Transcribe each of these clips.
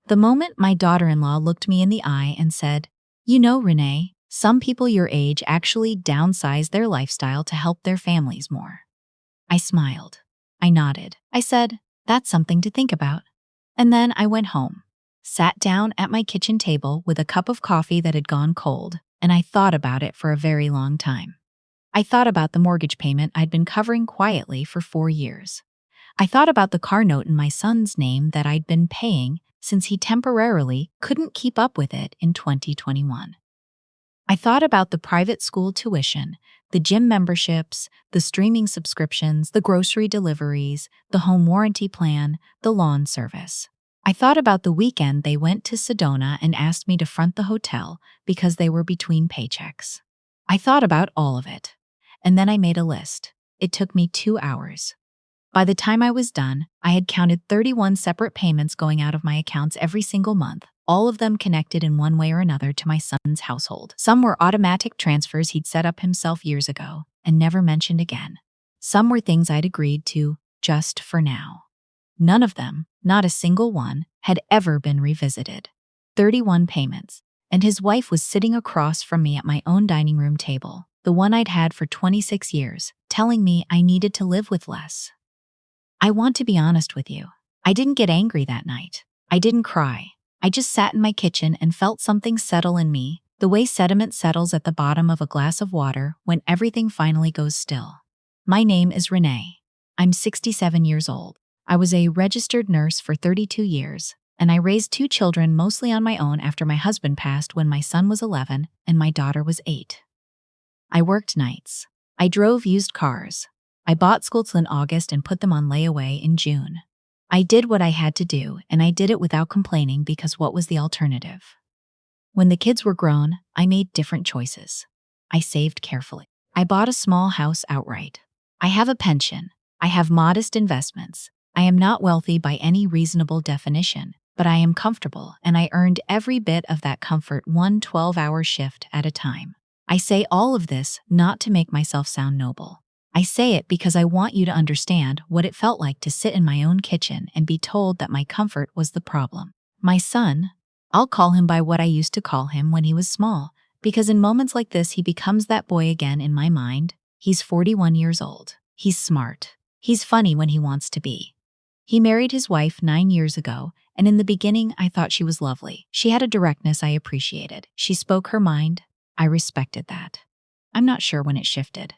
The moment my daughter-in-law looked me in the eye and said, "You know, Renee, some people your age actually downsize their lifestyle to help their families more." I smiled. I nodded. I said, "That's something to think about." And then I went home, sat down at my kitchen table with a cup of coffee that had gone cold, and I thought about it for a very long time. I thought about the mortgage payment I'd been covering quietly for 4 years. I thought about the car note in my son's name that I'd been paying since he temporarily couldn't keep up with it in 2021. I thought about the private school tuition, the gym memberships, the streaming subscriptions, the grocery deliveries, the home warranty plan, the lawn service. I thought about the weekend they went to Sedona and asked me to front the hotel because they were between paychecks. I thought about all of it. And then I made a list. It took me 2 hours. By the time I was done, I had counted 31 separate payments going out of my accounts every single month, all of them connected in one way or another to my son's household. Some were automatic transfers he'd set up himself years ago and never mentioned again. Some were things I'd agreed to just for now. None of them, not a single one, had ever been revisited. 31 payments, and his wife was sitting across from me at my own dining room table, the one I'd had for 26 years, telling me I needed to live with less. I want to be honest with you. I didn't get angry that night. I didn't cry. I just sat in my kitchen and felt something settle in me, the way sediment settles at the bottom of a glass of water when everything finally goes still. My name is Renee. I'm 67 years old. I was a registered nurse for 32 years, and I raised 2 children mostly on my own after my husband passed when my son was 11 and my daughter was 8. I worked nights. I drove used cars. I bought schools in August and put them on layaway in June. I did what I had to do, and I did it without complaining because what was the alternative? When the kids were grown, I made different choices. I saved carefully. I bought a small house outright. I have a pension. I have modest investments. I am not wealthy by any reasonable definition, but I am comfortable, and I earned every bit of that comfort one 12-hour shift at a time. I say all of this not to make myself sound noble. I say it because I want you to understand what it felt like to sit in my own kitchen and be told that my comfort was the problem. My son, I'll call him by what I used to call him when he was small, because in moments like this he becomes that boy again in my mind. He's 41 years old. He's smart. He's funny when he wants to be. He married his wife 9 years ago, and in the beginning I thought she was lovely. She had a directness I appreciated. She spoke her mind. I respected that. I'm not sure when it shifted.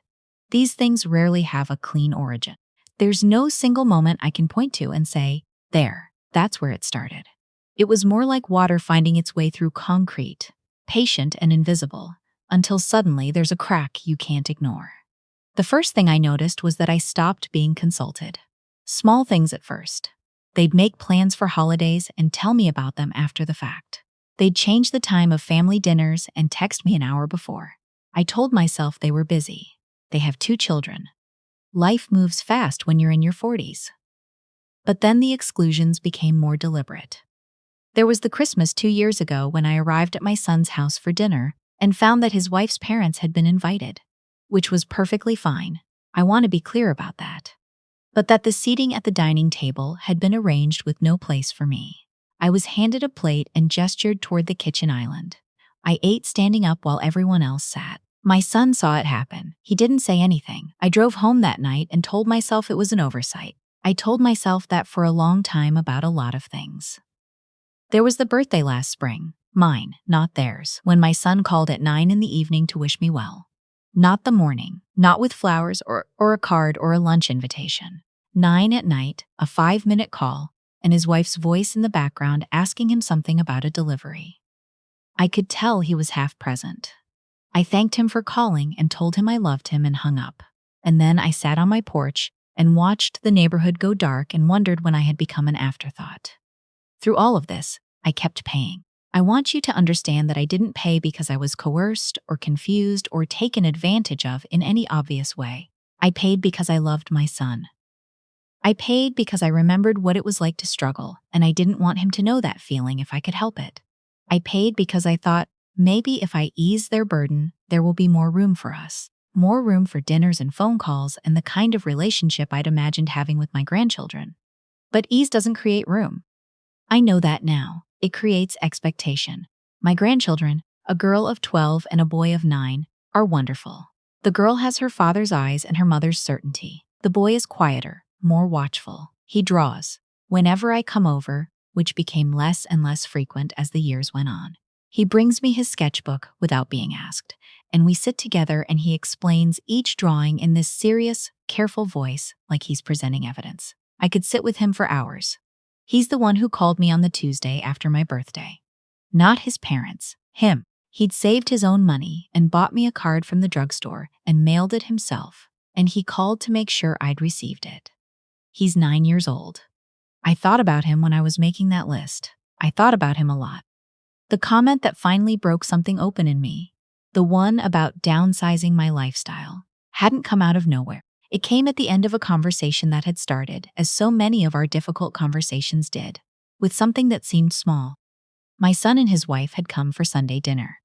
These things rarely have a clean origin. There's no single moment I can point to and say, there, that's where it started. It was more like water finding its way through concrete, patient and invisible, until suddenly there's a crack you can't ignore. The first thing I noticed was that I stopped being consulted. Small things at first. They'd make plans for holidays and tell me about them after the fact. They'd change the time of family dinners and text me an hour before. I told myself they were busy. They have 2 children. Life moves fast when you're in your 40s. But then the exclusions became more deliberate. There was the Christmas 2 years ago when I arrived at my son's house for dinner and found that his wife's parents had been invited, which was perfectly fine. I want to be clear about that. But that the seating at the dining table had been arranged with no place for me. I was handed a plate and gestured toward the kitchen island. I ate standing up while everyone else sat. My son saw it happen. He didn't say anything. I drove home that night and told myself it was an oversight. I told myself that for a long time about a lot of things. There was the birthday last spring, mine, not theirs, when my son called at 9 in the evening to wish me well. Not the morning, not with flowers or a card or a lunch invitation. 9 at night, a 5-minute call, and his wife's voice in the background asking him something about a delivery. I could tell he was half present. I thanked him for calling and told him I loved him and hung up. And then I sat on my porch and watched the neighborhood go dark and wondered when I had become an afterthought. Through all of this, I kept paying. I want you to understand that I didn't pay because I was coerced or confused or taken advantage of in any obvious way. I paid because I loved my son. I paid because I remembered what it was like to struggle, and I didn't want him to know that feeling if I could help it. I paid because I thought, maybe if I ease their burden, there will be more room for us. More room for dinners and phone calls and the kind of relationship I'd imagined having with my grandchildren. But ease doesn't create room. I know that now. It creates expectation. My grandchildren, a girl of 12 and a boy of 9, are wonderful. The girl has her father's eyes and her mother's certainty. The boy is quieter, more watchful. He draws. Whenever I come over, which became less and less frequent as the years went on, he brings me his sketchbook without being asked, and we sit together and he explains each drawing in this serious, careful voice like he's presenting evidence. I could sit with him for hours. He's the one who called me on the Tuesday after my birthday. Not his parents, him. He'd saved his own money and bought me a card from the drugstore and mailed it himself, and he called to make sure I'd received it. He's 9 years old. I thought about him when I was making that list. I thought about him a lot. The comment that finally broke something open in me, the one about downsizing my lifestyle, hadn't come out of nowhere. It came at the end of a conversation that had started, as so many of our difficult conversations did, with something that seemed small. My son and his wife had come for Sunday dinner.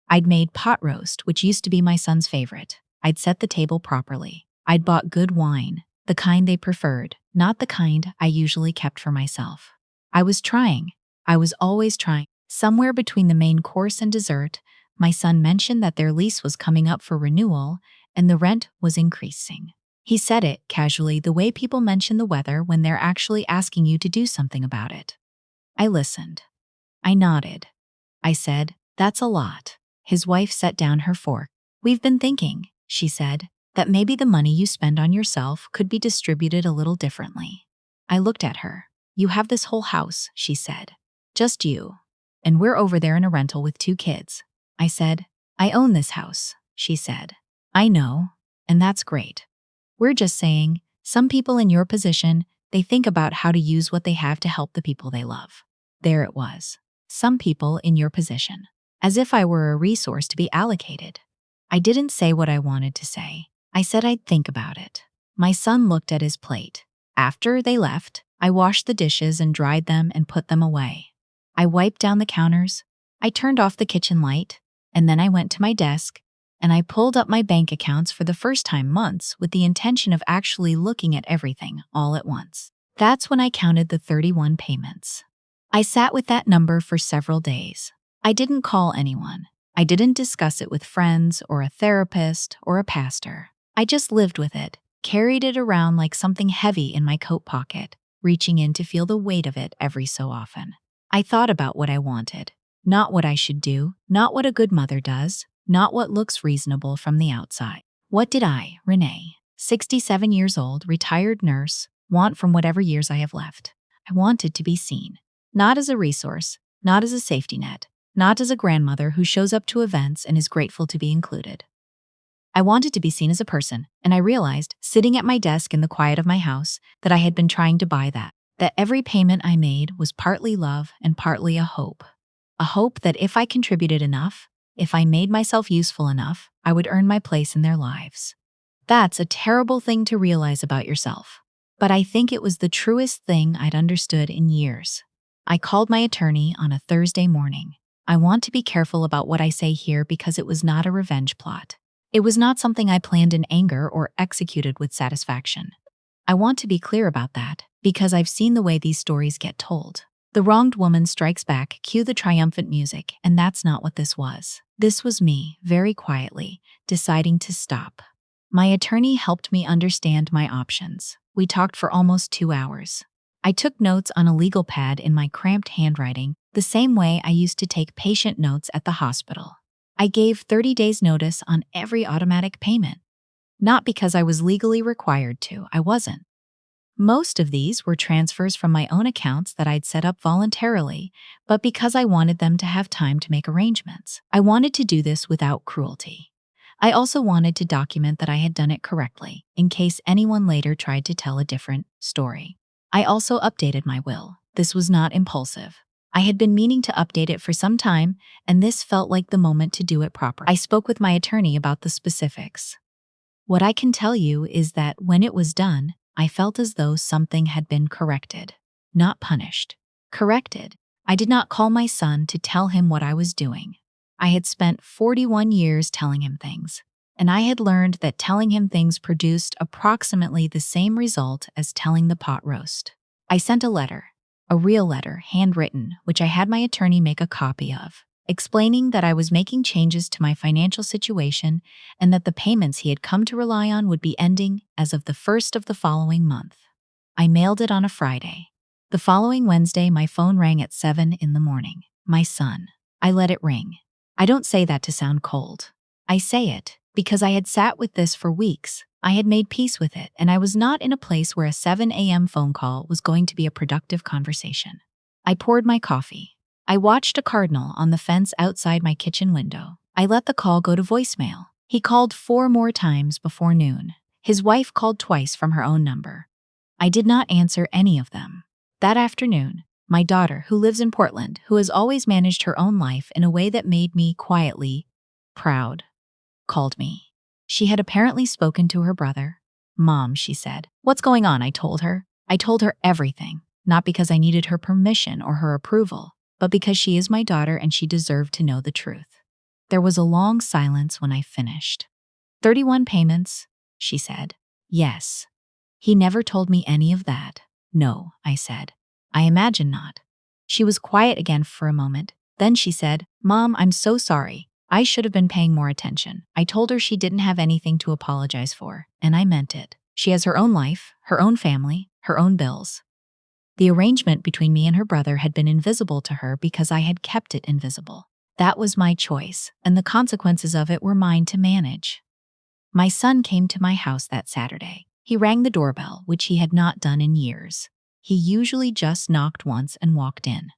I'd made pot roast, which used to be my son's favorite. I'd set the table properly. I'd bought good wine, the kind they preferred, not the kind I usually kept for myself. I was trying. I was always trying. Somewhere between the main course and dessert, my son mentioned that their lease was coming up for renewal and the rent was increasing. He said it casually, the way people mention the weather when they're actually asking you to do something about it. I listened. I nodded. I said, "That's a lot." His wife set down her fork. "We've been thinking," she said, "that maybe the money you spend on yourself could be distributed a little differently." I looked at her. "You have this whole house," she said. "Just you. And we're over there in a rental with 2 kids." I said, "I own this house," she said. "I know, and that's great. We're just saying, some people in your position, they think about how to use what they have to help the people they love." There it was. Some people in your position. As if I were a resource to be allocated. I didn't say what I wanted to say. I said I'd think about it. My son looked at his plate. After they left, I washed the dishes and dried them and put them away. I wiped down the counters. I turned off the kitchen light, and then I went to my desk, and I pulled up my bank accounts for the first time in months with the intention of actually looking at everything all at once. That's when I counted the 31 payments. I sat with that number for several days. I didn't call anyone. I didn't discuss it with friends or a therapist or a pastor. I just lived with it, carried it around like something heavy in my coat pocket, reaching in to feel the weight of it every so often. I thought about what I wanted, not what I should do, not what a good mother does, not what looks reasonable from the outside. What did I, Renee, 67 years old, retired nurse, want from whatever years I have left? I wanted to be seen. Not as a resource, not as a safety net, not as a grandmother who shows up to events and is grateful to be included. I wanted to be seen as a person, and I realized, sitting at my desk in the quiet of my house, that I had been trying to buy that every payment I made was partly love and partly a hope. A hope that if I contributed enough, if I made myself useful enough, I would earn my place in their lives. That's a terrible thing to realize about yourself. But I think it was the truest thing I'd understood in years. I called my attorney on a Thursday morning. I want to be careful about what I say here because it was not a revenge plot. It was not something I planned in anger or executed with satisfaction. I want to be clear about that because I've seen the way these stories get told. The wronged woman strikes back, cue the triumphant music, and that's not what this was. This was me, very quietly, deciding to stop. My attorney helped me understand my options. We talked for almost 2 hours. I took notes on a legal pad in my cramped handwriting, the same way I used to take patient notes at the hospital. I gave 30 days notice on every automatic payment. Not because I was legally required to, I wasn't. Most of these were transfers from my own accounts that I'd set up voluntarily, but because I wanted them to have time to make arrangements. I wanted to do this without cruelty. I also wanted to document that I had done it correctly, in case anyone later tried to tell a different story. I also updated my will. This was not impulsive. I had been meaning to update it for some time, and this felt like the moment to do it properly. I spoke with my attorney about the specifics. What I can tell you is that when it was done, I felt as though something had been corrected, not punished. Corrected. I did not call my son to tell him what I was doing. I had spent 41 years telling him things, and I had learned that telling him things produced approximately the same result as telling the pot roast. I sent a letter. A real letter, handwritten, which I had my attorney make a copy of, explaining that I was making changes to my financial situation and that the payments he had come to rely on would be ending as of the first of the following month. I mailed it on a Friday. The following Wednesday, my phone rang at 7 in the morning. My son. I let it ring. I don't say that to sound cold. I say it because I had sat with this for weeks. I had made peace with it, and I was not in a place where a 7 a.m. phone call was going to be a productive conversation. I poured my coffee. I watched a cardinal on the fence outside my kitchen window. I let the call go to voicemail. He called 4 more times before noon. His wife called twice from her own number. I did not answer any of them. That afternoon, my daughter, who lives in Portland, who has always managed her own life in a way that made me quietly proud, called me. She had apparently spoken to her brother. "Mom," she said. "What's going on?" I told her. I told her everything, not because I needed her permission or her approval, but because she is my daughter and she deserved to know the truth. There was a long silence when I finished. 31 payments, she said. Yes. He never told me any of that. No, I said. I imagine not. She was quiet again for a moment. Then she said, "Mom, I'm so sorry. I should have been paying more attention." I told her she didn't have anything to apologize for, and I meant it. She has her own life, her own family, her own bills. The arrangement between me and her brother had been invisible to her because I had kept it invisible. That was my choice, and the consequences of it were mine to manage. My son came to my house that Saturday. He rang the doorbell, which he had not done in years. He usually just knocked once and walked in.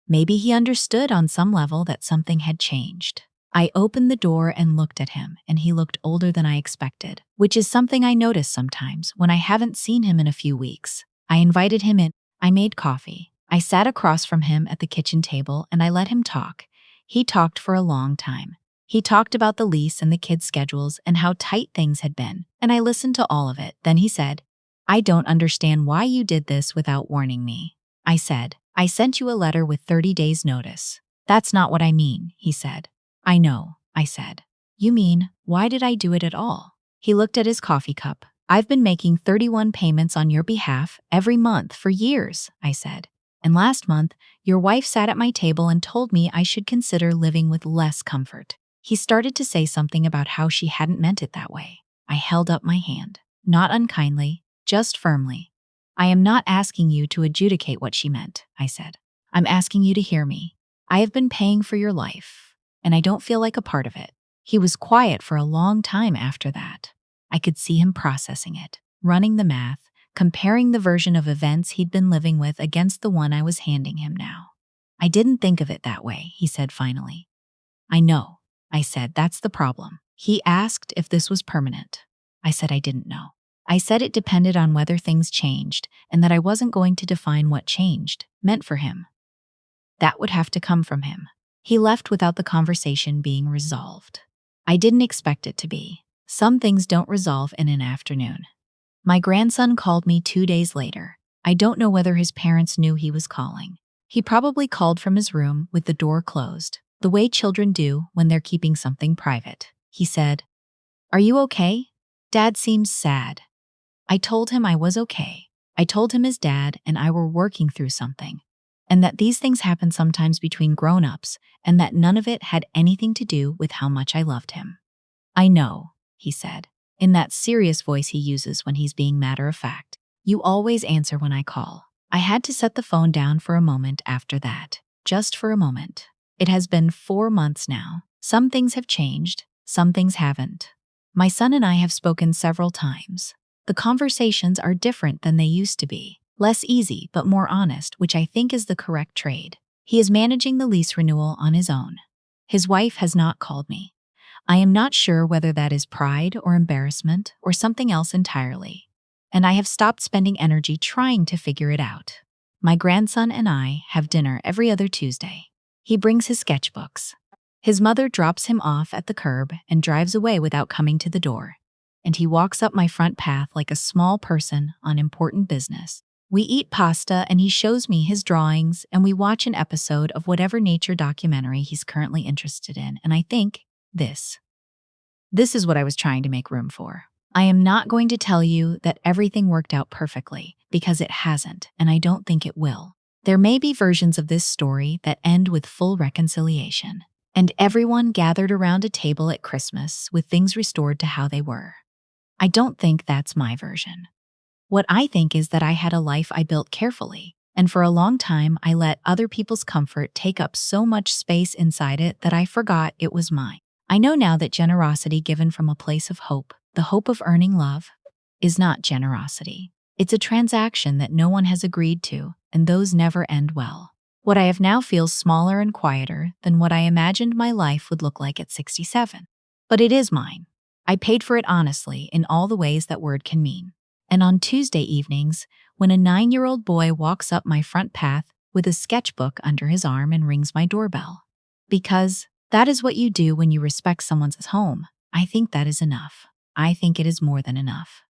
Maybe he understood on some level that something had changed. I opened the door and looked at him, and he looked older than I expected, which is something I notice sometimes when I haven't seen him in a few weeks. I invited him in. I made coffee. I sat across from him at the kitchen table and I let him talk. He talked for a long time. He talked about the lease and the kids' schedules and how tight things had been, and I listened to all of it. Then he said, "I don't understand why you did this without warning me." I said, "I sent you a letter with 30 days' notice." "That's not what I mean," he said. "I know," I said. "You mean, why did I do it at all?" He looked at his coffee cup. "I've been making 31 payments on your behalf every month for years," I said. "And last month, your wife sat at my table and told me I should consider living with less comfort." He started to say something about how she hadn't meant it that way. I held up my hand. Not unkindly, just firmly. "I am not asking you to adjudicate what she meant," I said. "I'm asking you to hear me. I have been paying for your life, and I don't feel like a part of it." He was quiet for a long time after that. I could see him processing it, running the math, comparing the version of events he'd been living with against the one I was handing him now. "I didn't think of it that way," he said finally. "I know," I said. "That's the problem." He asked if this was permanent. I said I didn't know. I said it depended on whether things changed and that I wasn't going to define what changed meant for him. That would have to come from him. He left without the conversation being resolved. I didn't expect it to be. Some things don't resolve in an afternoon. My grandson called me 2 days later. I don't know whether his parents knew he was calling. He probably called from his room with the door closed, the way children do when they're keeping something private. He said, "Are you okay? Dad seems sad." I told him I was okay. I told him his dad and I were working through something, and that these things happen sometimes between grown-ups, and that none of it had anything to do with how much I loved him. "I know," he said, in that serious voice he uses when he's being matter-of-fact. "You always answer when I call." I had to set the phone down for a moment after that, just for a moment. It has been 4 months now. Some things have changed, some things haven't. My son and I have spoken several times. The conversations are different than they used to be. Less easy, but more honest, which I think is the correct trade. He is managing the lease renewal on his own. His wife has not called me. I am not sure whether that is pride or embarrassment or something else entirely. And I have stopped spending energy trying to figure it out. My grandson and I have dinner every other Tuesday. He brings his sketchbooks. His mother drops him off at the curb and drives away without coming to the door. And he walks up my front path like a small person on important business. We eat pasta and he shows me his drawings and we watch an episode of whatever nature documentary he's currently interested in, and I think, This is what I was trying to make room for. I am not going to tell you that everything worked out perfectly, because it hasn't, and I don't think it will. There may be versions of this story that end with full reconciliation, and everyone gathered around a table at Christmas with things restored to how they were. I don't think that's my version. What I think is that I had a life I built carefully, and for a long time I let other people's comfort take up so much space inside it that I forgot it was mine. I know now that generosity given from a place of hope, the hope of earning love, is not generosity. It's a transaction that no one has agreed to, and those never end well. What I have now feels smaller and quieter than what I imagined my life would look like at 67. But it is mine. I paid for it honestly in all the ways that word can mean. And on Tuesday evenings, when a 9-year-old boy walks up my front path with a sketchbook under his arm and rings my doorbell. Because that is what you do when you respect someone's home, I think that is enough. I think it is more than enough.